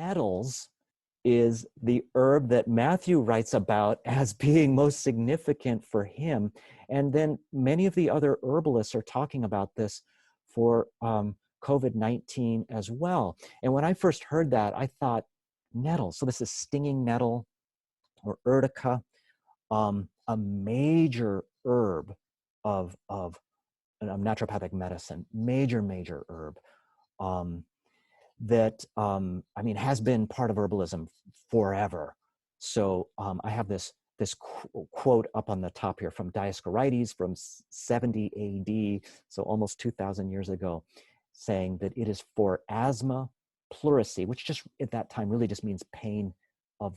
nettles is the herb that Matthew writes about as being most significant for him. And then many of the other herbalists are talking about this for COVID-19 as well. And when I first heard that, I thought, nettle. So this is stinging nettle or urtica, a major herb of naturopathic medicine, major herb. That I mean has been part of herbalism forever. So I have this quote up on the top here from Dioscorides from 70 AD, so almost 2,000 years ago, saying that it is for asthma, pleurisy, which just at that time really just means pain of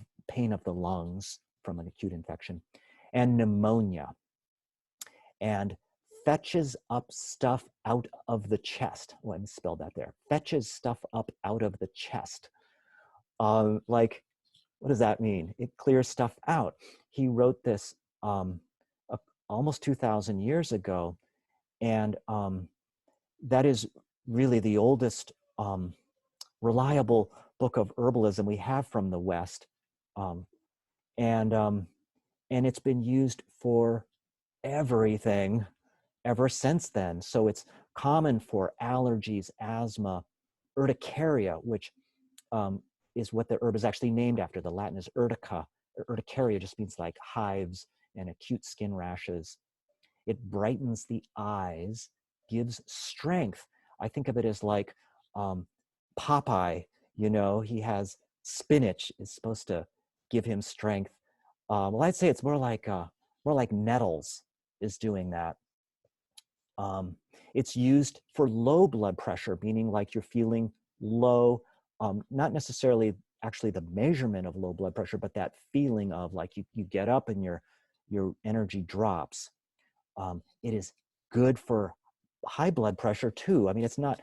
the lungs from an acute infection, and pneumonia, and fetches up stuff out of the chest. Well, I misspelled that there. Fetches stuff up out of the chest. Like, what does that mean? It clears stuff out. He wrote this almost 2,000 years ago, and that is really the oldest reliable book of herbalism we have from the West, and it's been used for everything ever since then. So it's common for allergies, asthma, urticaria, which is what the herb is actually named after. The Latin is urtica. Urticaria just means like hives and acute skin rashes. It brightens the eyes, gives strength. I think of it as like Popeye, you know, he has spinach is supposed to give him strength. Well, I'd say it's more like nettles is doing that. It's used for low blood pressure, meaning like you're feeling low, not necessarily actually the measurement of low blood pressure, but that feeling of like you get up and your energy drops. It is good for high blood pressure too. I mean, it's not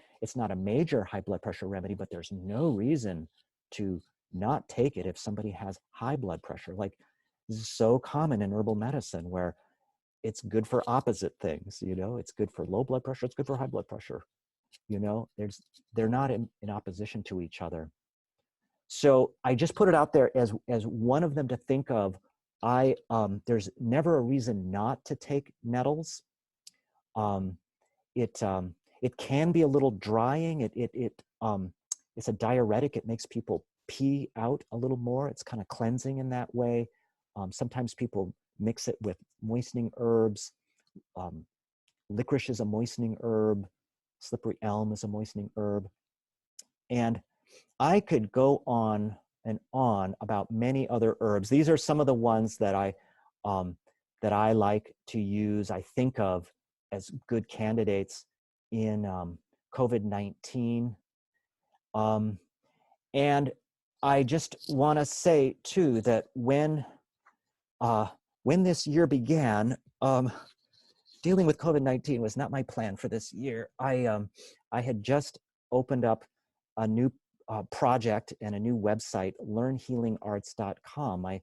a major high blood pressure remedy, but there's no reason to not take it if somebody has high blood pressure. Like, this is so common in herbal medicine where it's good for opposite things, you know, it's good for low blood pressure, it's good for high blood pressure, you know, they're not in opposition to each other. So I just put it out there as one of them to think of. There's never a reason not to take nettles. It can be a little drying. It's a diuretic. It makes people pee out a little more. It's kind of cleansing in that way. Sometimes people mix it with moistening herbs. Licorice is a moistening herb. Slippery elm is a moistening herb. And I could go on and on about many other herbs. These are some of the ones that I like to use, I think of as good candidates in COVID-19. And I just want to say too that when this year began, dealing with COVID-19 was not my plan for this year. I had just opened up a new project and a new website, learnhealingarts.com. My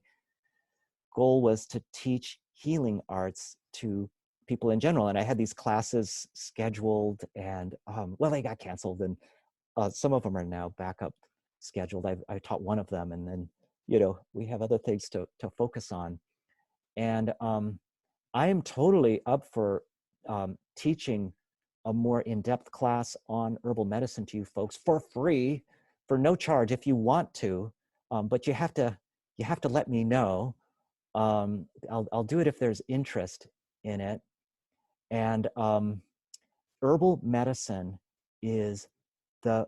goal was to teach healing arts to people in general, and I had these classes scheduled, and well, they got canceled, and some of them are now back up scheduled. I taught one of them, and then, you know, we have other things to focus on. And I am totally up for teaching a more in-depth class on herbal medicine to you folks for free, for no charge if you want to, but you have to let me know. I'll do it if there's interest in it. And herbal medicine is the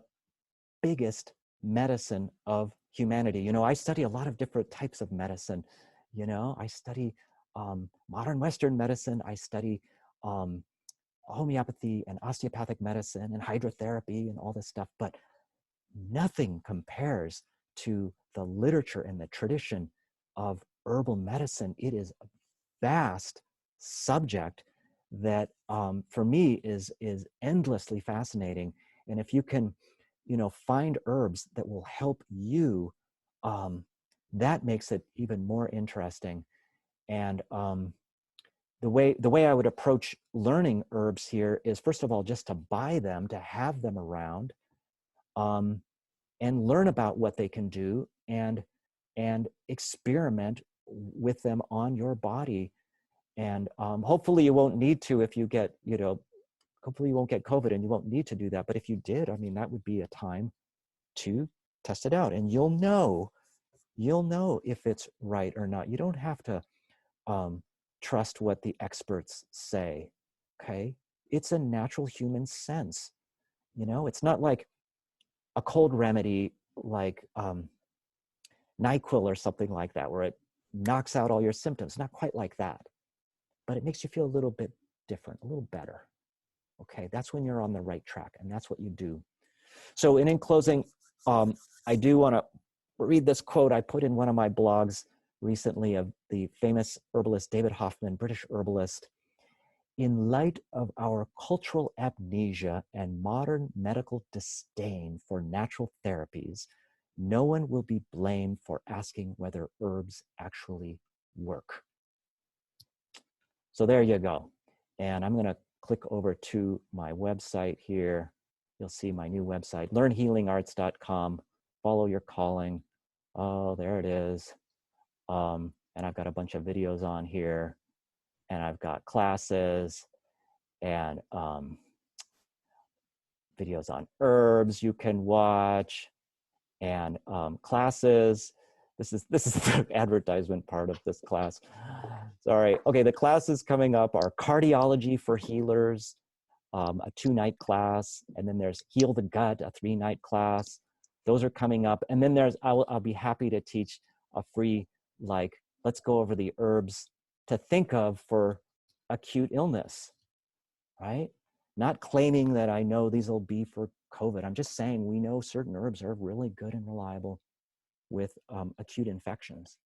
biggest medicine of humanity. You know, I study a lot of different types of medicine. You know, I study modern Western medicine. I study homeopathy and osteopathic medicine and hydrotherapy and all this stuff, but nothing compares to the literature and the tradition of herbal medicine. It is a vast subject that for me is endlessly fascinating. And if you can, you know, find herbs that will help you, that makes it even more interesting. And the way I would approach learning herbs here is, first of all, just to buy them, to have them around. and learn about what they can do and experiment with them on your body. And hopefully you won't need to if you get, hopefully you won't get COVID and you won't need to do that. But if you did, I mean, that would be a time to test it out, and you'll know if it's right or not. You don't have to trust what the experts say, okay? It's a natural human sense. It's not like a cold remedy like NyQuil or something like that, where it knocks out all your symptoms. Not quite like that, but it makes you feel a little bit different, a little better. Okay, that's when you're on the right track, and that's what you do. So in closing, I do want to read this quote I put in one of my blogs recently of the famous herbalist David Hoffman, British herbalist. In light of our cultural amnesia and modern medical disdain for natural therapies, no one will be blamed for asking whether herbs actually work. So there you go. And I'm going to click over to my website here. You'll see my new website, learnhealingarts.com. Follow your calling. Oh, there it is. And I've got a bunch of videos on here, and I've got classes and videos on herbs you can watch, and classes. This is the advertisement part of this class. Sorry. Okay, the classes coming up are Cardiology for Healers, a 2-night class, and then there's Heal the Gut, a 3-night class. Those are coming up, and then I'll be happy to teach a free, like, let's go over the herbs to think of for acute illness, right? Not claiming that I know these will be for COVID. I'm just saying we know certain herbs are really good and reliable with acute infections.